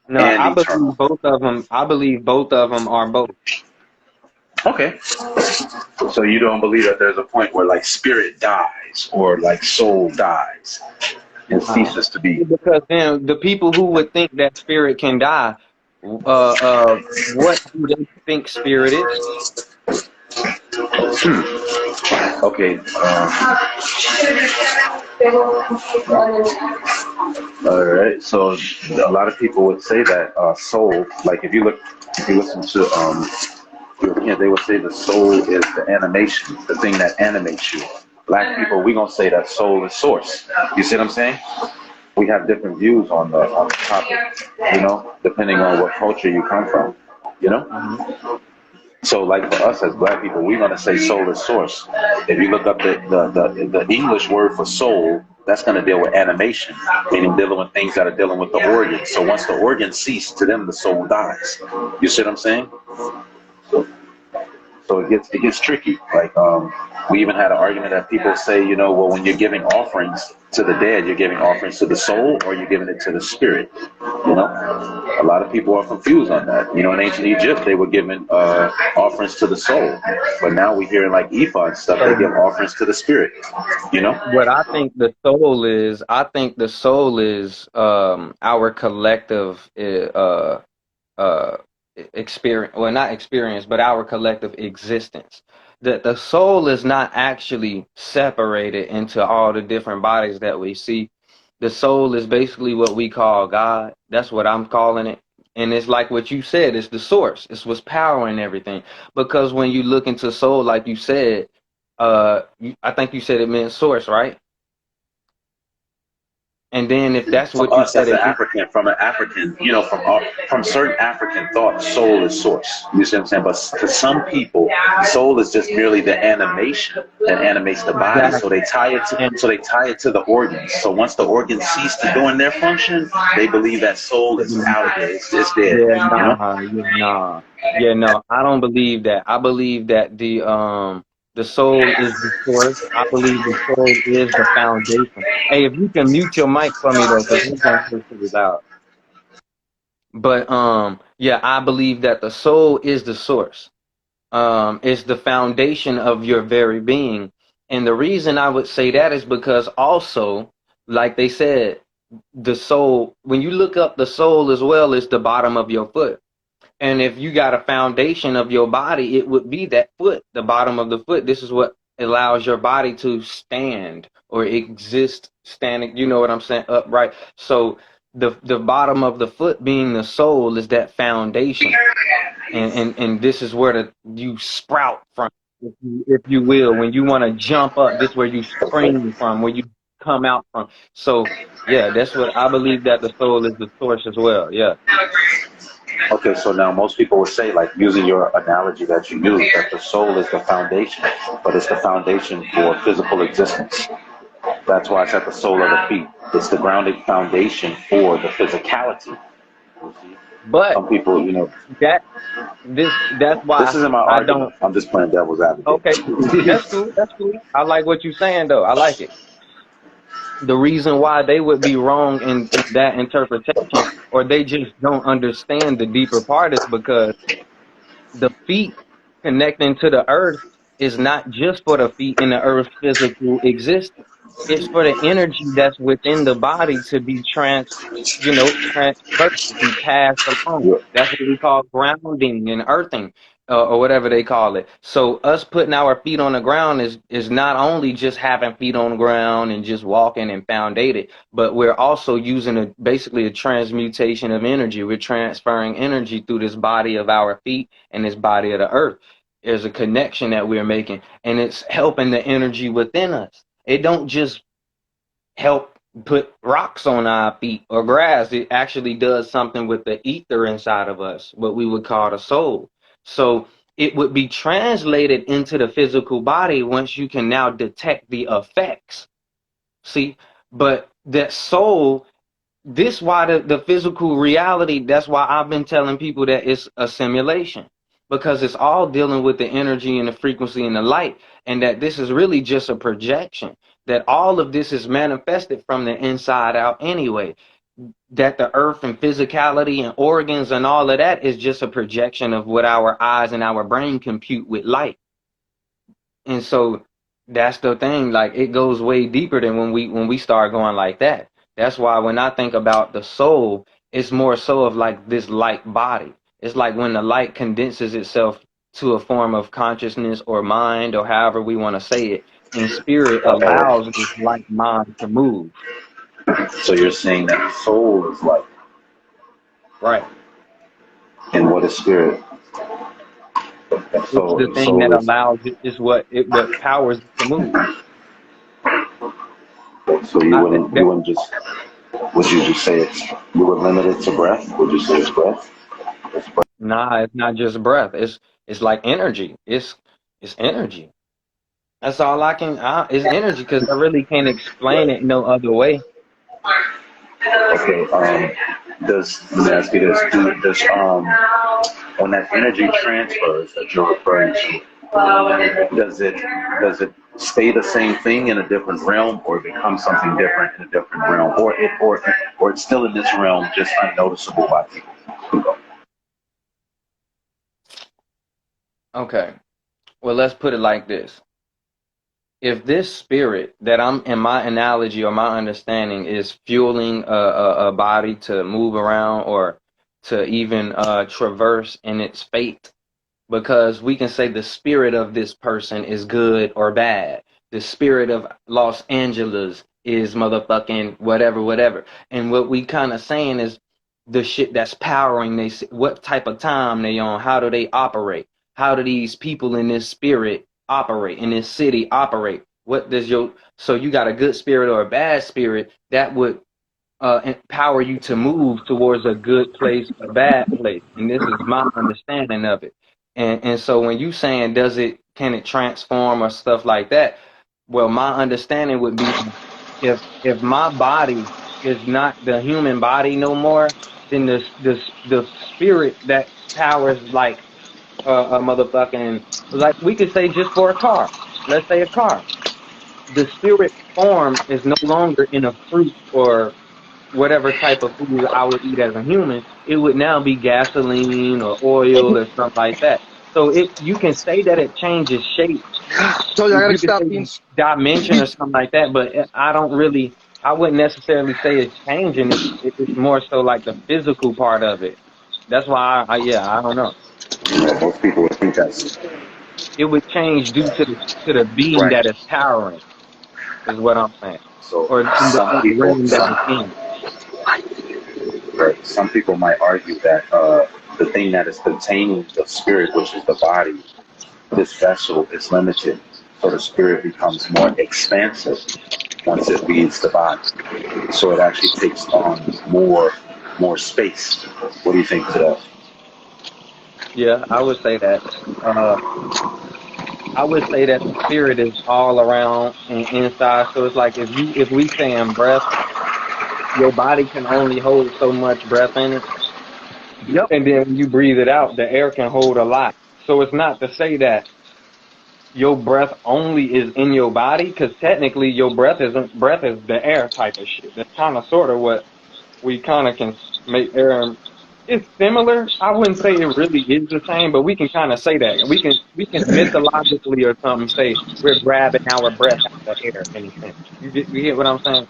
No, and I eternal. believe both of them. I believe both of them are both. Okay. So you don't believe that there's a point where like spirit dies or like soul dies and ceases to be. Because then the people who would think that spirit can die, what do they think spirit is? Okay. All right. So a lot of people would say that soul, like if you listen to Europeans, they would say the soul is the animation, the thing that animates you. Black people, we gonna say that soul is source. You see what I'm saying? We have different views on the topic, depending on what culture you come from, you know. Mm-hmm. So, like for us as black people, we're gonna say soul is source. If you look up the English word for soul, that's gonna deal with animation, meaning dealing with things that are dealing with the organs. So once the organs cease, to them the soul dies. You see what I'm saying? So it gets tricky. Like we even had an argument that people say, well, when you're giving offerings to the dead, you're giving offerings to the soul, or you're giving it to the spirit. A lot of people are confused on that. In ancient Egypt, they were giving offerings to the soul, but now we hear in like Ifa and stuff, they So give offerings to the spirit. what I think the soul is our collective uh experience, well, not experience, but our collective existence. That the soul is not actually separated into all the different bodies that we see. The soul is basically what we call God. That's what I'm calling it. And it's like what you said, it's the source. It's what's powering everything. Because when you look into soul, like you said, I think you said it meant source, right? And then if that's From what you us said as an it meant, African, from certain African thought, soul is source. You see what I'm saying? But to some people, soul is just merely the animation that animates the body. So exactly. they tie it And to the organs. So once the organs cease to doing their function, they believe that soul is out of there. It's dead. yeah, nah, yeah, nah. Yeah, no, I don't believe that. I believe that the soul is the source. I believe the soul is the foundation. Hey, if you can mute your mic for me though, because this don't feel pretty loud. But yeah, I believe that the soul is the source. It's the foundation of your very being. And the reason I would say that is because also, like they said, the soul, when you look up the soul as well, is the bottom of your foot. And if you got a foundation of your body, it would be that foot, the bottom of the foot. This is what allows your body to stand or exist standing, you know what I'm saying, upright. So the bottom of the foot being the soul is that foundation. And this is where you sprout from, if you will. When you want to jump up, this is where you spring from, where you come out from. So yeah, that's what I believe, that the soul is the source as well. Yeah. Okay, so now most people would say, like using your analogy that you use, that the soul is the foundation, but it's the foundation for physical existence. That's why it's at the sole of the feet. It's the grounding foundation for the physicality. But Some people, that that's this why isn't my I argument. don't. I'm just playing devil's advocate. Okay, that's cool. That's cool. I like what you're saying though. I like it. the reason why they would be wrong in that interpretation, or they just don't understand the deeper part, is because the feet connecting to the earth is not just for the feet in the earth's physical existence. It's for the energy that's within the body to be transferred, to be passed along. Yeah. That's what we call grounding and earthing, or whatever they call it. So us putting our feet on the ground is not only just having feet on the ground and just walking and foundated, but we're also using basically a transmutation of energy. We're transferring energy through this body of our feet and this body of the earth. There's a connection that we're making, and it's helping the energy within us. It don't just help put rocks on our feet or grass. It actually does something with the ether inside of us, what we would call the soul. So it would be translated into the physical body once you can now detect the effects. See, but that soul, this why the physical reality, that's why I've been telling people that it's a simulation, because it's all dealing with the energy and the frequency and the light, and that this is really just a projection, that all of this is manifested from the inside out anyway, that the earth and physicality and organs and all of that is just a projection of what our eyes and our brain compute with light. And so that's the thing, like it goes way deeper than when we start going like that. That's why when I think about the soul, it's more so of like this light body. It's like when the light condenses itself to a form of consciousness or mind, or however we want to say it, and spirit allows this light mind to move. So you're saying that the soul is light, Right. and what is spirit? It's the The thing that soul is. allows it, is what powers it to move. So you I, wouldn't that, you wouldn't just would you just say it's you would limit it to breath? Would you say it's breath? It's breath. nah, it's not just breath. It's like energy. It's energy. That's all I can. Is energy, because I really can't explain it no other way. Okay. Does let me ask you this? Does when that energy transfers that you're referring to, does it stay the same thing in a different realm, or become something different in a different realm, or it's still in this realm, just unnoticeable by people? Okay. Well, let's put it like this. If this spirit that I'm in, my analogy or my understanding, is fueling a body to move around or to even traverse in its fate, because we can say the spirit of this person is good or bad. The spirit of Los Angeles is motherfucking whatever, whatever. And what we kind of saying is the shit that's powering they, what type of time they on, how do they operate? How do these people in this spirit operate, in this city operate? What does your, so you got a good spirit or a bad spirit that would empower you to move towards a good place, a bad place. And this is my understanding of it. And so when you saying can it transform or stuff like that? Well, my understanding would be, if my body is not the human body no more, then the spirit that powers like a motherfucking, like we could say just for a car. Let's say a car. The spirit form is no longer in a fruit or whatever type of food I would eat as a human. It would now be gasoline or oil or something like that. So you can say that it changes shape. So I gotta You could stop say being. dimension or something like that, but I wouldn't necessarily say it's changing. It's more so like the physical part of it. That's why yeah, I don't know. Most people would think that's It would change due to the being right. that is powering, is what I'm saying, So or in some the people, realm that it's in. right, some people might argue that the thing that is containing the spirit, which is the body, this vessel is limited, so the spirit becomes more expansive once it leaves the body. So it actually takes on more space. What do you think to that? Yeah, I would say that. Uh, I would say that the spirit is all around and inside. So it's like if we saying breath, your body can only hold so much breath in it, Yep. and then when you breathe it out, the air can hold a lot. So it's not to say that your breath only is in your body, because technically your breath is the air type of shit. That's kind of sort of what we kind of can make air. It's similar. I wouldn't say it really is the same, but we can kind of say that. We can mythologically or something say we're grabbing our breath out of the air in a sense. You get what I'm saying?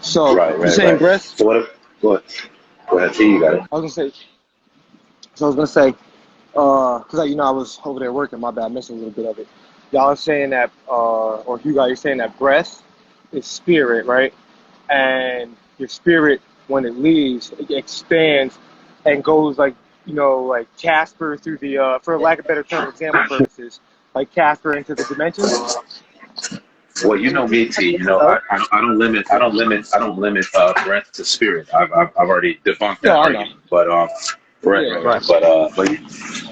So Right, you right, saying right. breath? So what if, go ahead, T, you got it. I was gonna say. So I was gonna say, because I was over there working. My bad, I missed a little bit of it. Y'all are saying that, or you guys are saying that breath is spirit, right? And your spirit, when it leaves, it expands and goes like like Casper through the, for lack of a better term, example purposes, like Casper into the dimensions. Well, you know me, T. You know, I don't limit breath to spirit. I've already debunked No, that I know. argument. But right, Yeah, right, Right. right.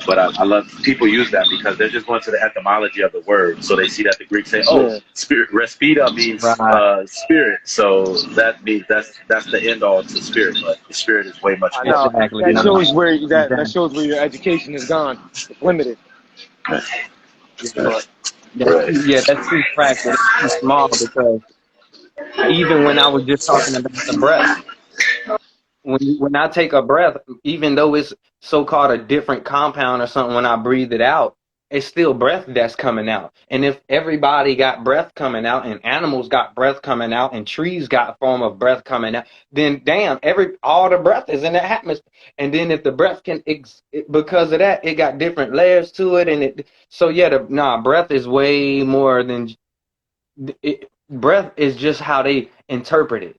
But I love people use that because they're just going to the etymology of the word. So they see that the Greeks say, "Oh, yeah. spirit." Respida means Right. spirit. So that means that's the end all to spirit. But the spirit is way much I more. know. Exactly. That No. shows where that Exactly. shows where your education has gone. It's limited. Yeah. But Right. That's too fractal. That's too small, because even when I was just talking about the breath, when I take a breath, even though it's so called a different compound or something, when I breathe it out, it's still breath that's coming out. And if everybody got breath coming out, and animals got breath coming out, and trees got a form of breath coming out, then damn, all the breath is in the atmosphere. And then if the breath because of that, it got different layers to it, and so yeah, breath is way more than breath is just how they interpret it.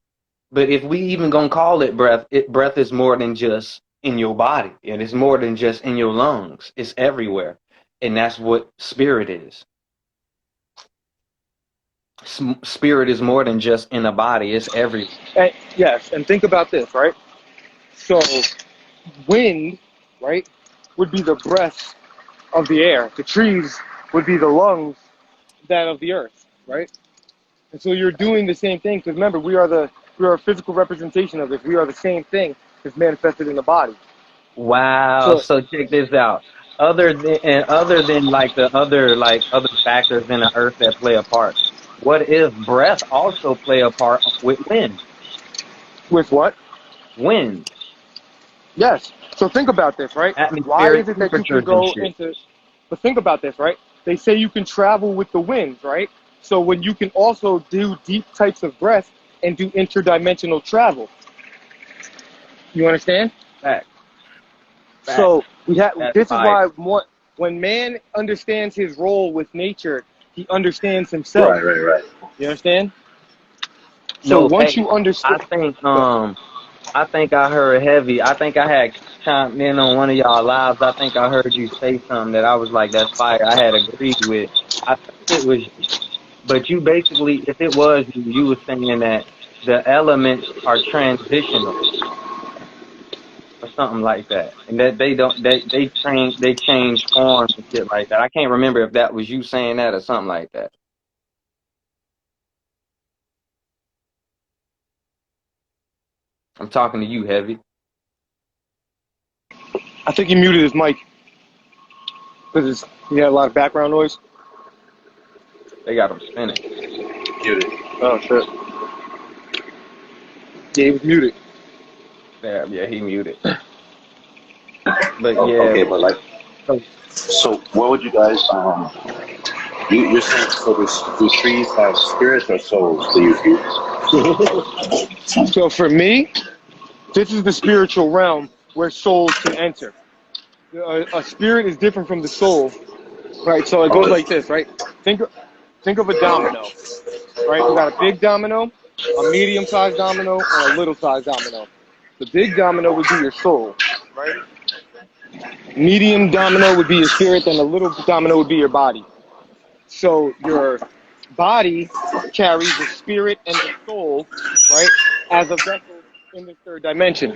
But if we even gonna call it breath, breath is more than just in your body, and it's more than just in your lungs. It's everywhere, and that's what spirit is. Spirit is more than just in a body; it's everywhere. yes, and think about this, right? So wind, right, would be the breath of the air. The trees would be the lungs that of the earth, right? And so you're doing the same thing, because remember, we are a physical representation of this. We are the same thing that's manifested in the body. Wow! So So check this out. Other than like the other factors in the earth that play a part, what if breath also play a part with wind? with what? Wind, Yes. So think about this, right? Why atmospheric is it that you can temperatures and go shit. into? But think about this, right? They say you can travel with the winds, right? So when you can also do deep types of breath and do interdimensional travel, you understand? Fact, fact. So we have. That's This is fire. why when man understands his role with nature, he understands himself. Right, right, right. You understand? So No, once hey, you I understand, think I think I heard heavy. I think I had chimed in on one of y'all lives. I think I heard you say something that I was like, "That's fire." I had agreed with. I think it was, but you basically, if it was you, you were saying that the elements are transitional or something like that, and that they don't they change forms and shit like that. I can't remember if that was you saying that or something like that. I'm talking to you, heavy. I think he muted his mic because he had a lot of background noise. They got them spinning. Muted. Oh shit! Yeah, he was muted. Yeah, yeah, he muted. But Oh, yeah, okay, but like, so so what would you guys you're saying so do trees have spirits or souls? Do you feel? So for me, this is the spiritual realm where souls can enter. A spirit is different from the soul, right? So it goes like this, right? Think of a domino, right? You got a big domino, a medium-sized domino, and a little-sized domino. The big domino would be your soul, right? Medium domino would be your spirit, and the little domino would be your body. So your body carries the spirit and the soul, right, as a vessel in the third dimension.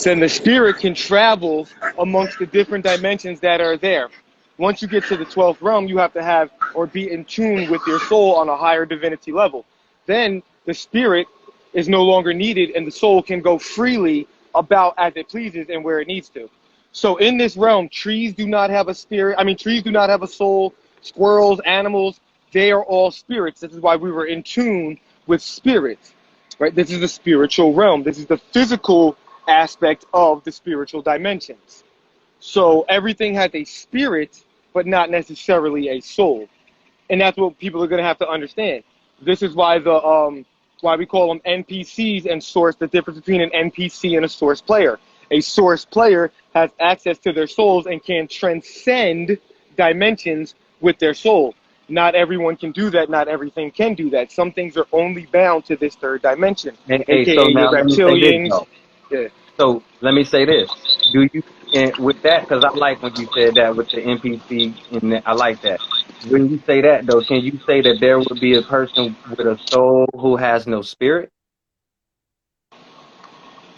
Then the spirit can travel amongst the different dimensions that are there. Once you get to the 12th realm, you have to have or be in tune with your soul on a higher divinity level. Then the spirit is no longer needed, and the soul can go freely about as it pleases and where it needs to. So in this realm, trees do not have a spirit. I mean, trees do not have a soul. Squirrels, animals, they are all spirits. This is why we were in tune with spirits, right? This is the spiritual realm. This is the physical aspect of the spiritual dimensions. So everything has a spirit, but not necessarily a soul. And that's what people are going to have to understand. This is why why we call them NPCs and source, the difference between an NPC and a source player. A source player has access to their souls and can transcend dimensions with their soul. Not everyone can do that. Not everything can do that. Some things are only bound to this third dimension, Hey, aka so your now let me say this reptilians. though. Yeah. So let me say this. Do you, and with that, because I like when you said that with the NPC, I like that. When you say that though, can you say that there would be a person with a soul who has no spirit?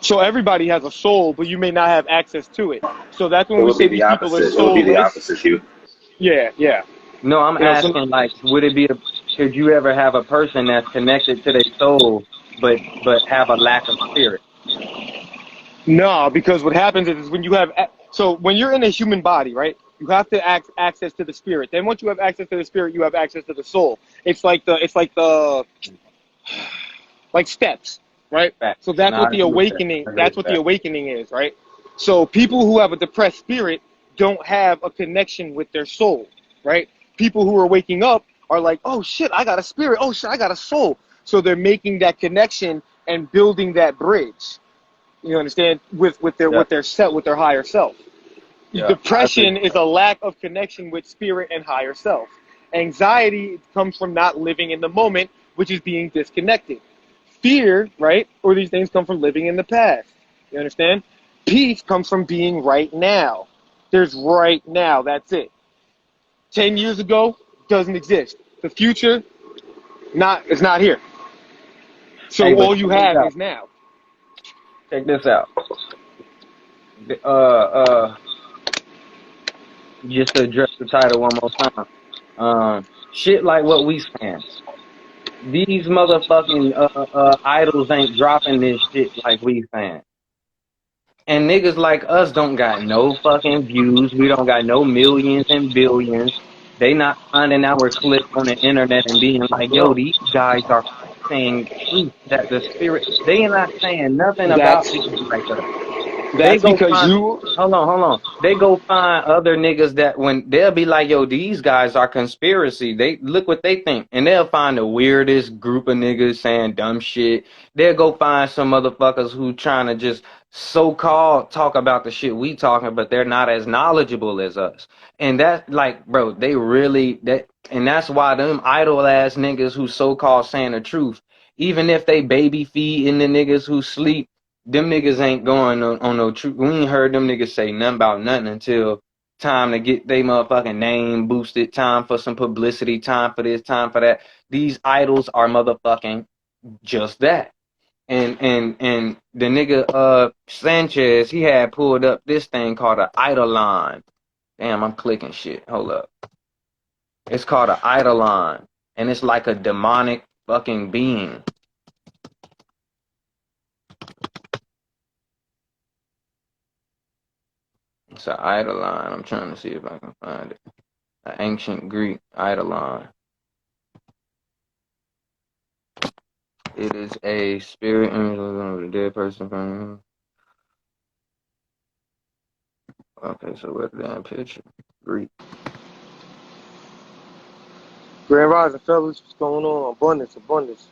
So everybody has a soul, but you may not have access to it. So that's It when we would be say the these people are opposite. It would be the soulless. opposite, Hugh. Yeah, yeah. No, I'm So asking like, would it be could you ever have a person that's connected to their soul, but have a lack of spirit? no, because what happens is when you have so when you're in a human body, right? You have to access to the spirit. Then once you have access to the spirit, you have access to the soul. It's like steps, right? Facts. So that's No, I what the agree with that. awakening. I agree That's with what the that. awakening is, right? So people who have a depressed spirit don't have a connection with their soul, right? People who are waking up are like, oh shit, I got a spirit. Oh shit, I got a soul. So they're making that connection and building that bridge. You understand? Yeah, With their higher self. yeah, I agree Depression with is that. a lack of connection with spirit and higher self. Anxiety comes from not living in the moment, which is being disconnected. Fear, right, or these things come from living in the past. You understand? Peace comes from being right now. There's right now. That's it. 10 years ago doesn't exist. The future, it's not here. Hey, So but all you check this have out. is now. Check this out. Uh, just to address the title one more time. Shit like what we saying. These motherfucking idols ain't dropping this shit like we saying. And niggas like us don't got no fucking views. We don't got no millions and billions. They not finding our clip on the internet and being like, yo, Bro, these guys are saying truth that the spirit, they not saying nothing about that's niggas like us. They that's go because find, you hold on. They go find other niggas that when they'll be like, yo, these guys are conspiracy. They look what they think. And they'll find the weirdest group of niggas saying dumb shit. They'll go find some motherfuckers who trying to just so-called talk about the shit we talking, but they're not as knowledgeable as us. And that like, bro, they really that and that's why them idle ass niggas who so-called saying the truth, even if they baby feeding the niggas who sleep, them niggas ain't going on no truth. We ain't heard them niggas say nothing about nothing until time to get they motherfucking name boosted, time for some publicity, time for this, time for that. These idols are motherfucking just that. And the nigga Sanchez, he had pulled up this thing called an Eidolon. Damn, I'm clicking shit. Hold up. It's called an Eidolon. And it's like a demonic fucking being. It's an Eidolon. I'm trying to see if I can find it. An ancient Greek Eidolon. It is a spirit image of a dead person from. Okay, so what's that picture? Greek. Grand Rising, fellas. What's going on? Abundance, abundance.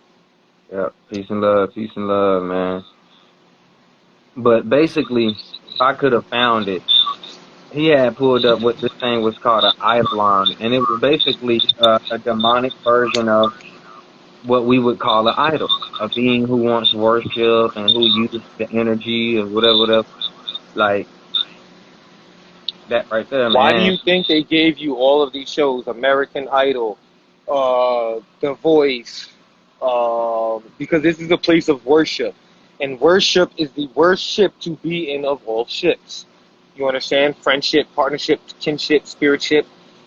Yeah, peace and love, man. But basically, if I could have found it, he had pulled up what this thing was called an eidolon, and it was basically a demonic version of what we would call an idol, a being who wants worship and who uses the energy of whatever, whatever. Like that right there, Why do man. you think they gave you all of these shows? American Idol, The Voice, because this is a place of worship. And worship is the worst ship to be in of all ships. You understand? Friendship, partnership, kinship, spiritship.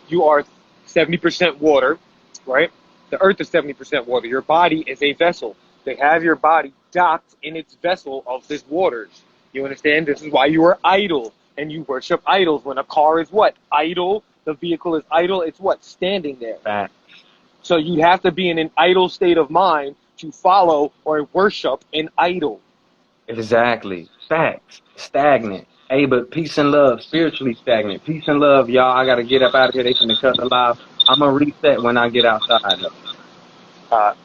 You are 70% water, right? The earth is 70% water. Your body is a vessel. They have your body docked in its vessel of this waters. You understand? This is why you are idle. and you worship idols. When a car is what? Idle. The vehicle is idle. It's what? Standing there. Fact. So you have to be in an idle state of mind to follow or worship an idol. Exactly. Facts. Stagnant. Hey, but peace and love, spiritually stagnant. Peace and love, y'all. I gotta get up out of here. They finna cut the live. I'm gonna reset when I get outside though.